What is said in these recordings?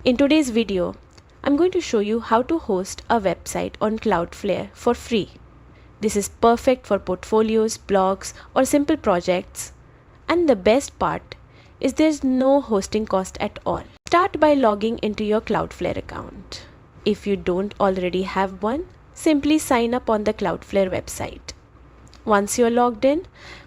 In today's video, I'm going to show you how to host a website on Cloudflare for free. This is perfect for portfolios, blogs, or simple projects. And the best part is there's no hosting cost at all. Start by logging into your Cloudflare account. If you don't already have one, simply sign up on the Cloudflare website. Once you're logged in,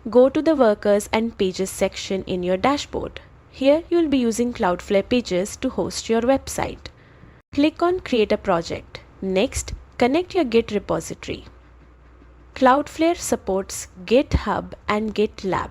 go to the Workers and Pages section in your dashboard. Here you'll be using Cloudflare Pages to host your website. Click on Create a Project. Next, connect your Git repository. Cloudflare supports GitHub and GitLab.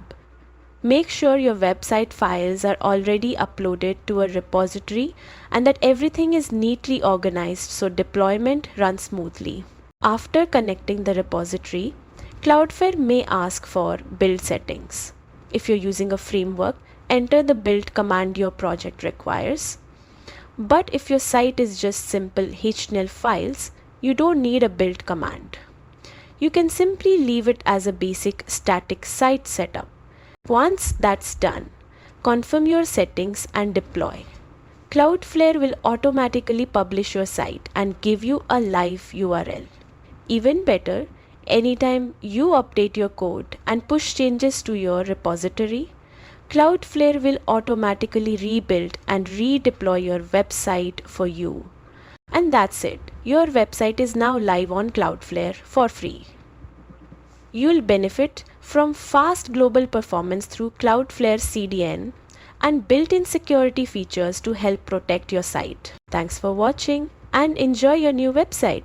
Make sure your website files are already uploaded to a repository and that everything is neatly organized so deployment runs smoothly. After connecting the repository, Cloudflare may ask for build settings. If you're using a framework, enter the build command your project requires. But if your site is just simple HTML files, you don't need a build command. You can simply leave it as a basic static site setup. Once that's done, confirm your settings and deploy. Cloudflare will automatically publish your site and give you a live URL. Even better, anytime you update your code and push changes to your repository, Cloudflare will automatically rebuild and redeploy your website for you. And that's it. Your website is now live on Cloudflare for free. You'll benefit from fast global performance through Cloudflare CDN and built-in security features to help protect your site. Thanks for watching and enjoy your new website.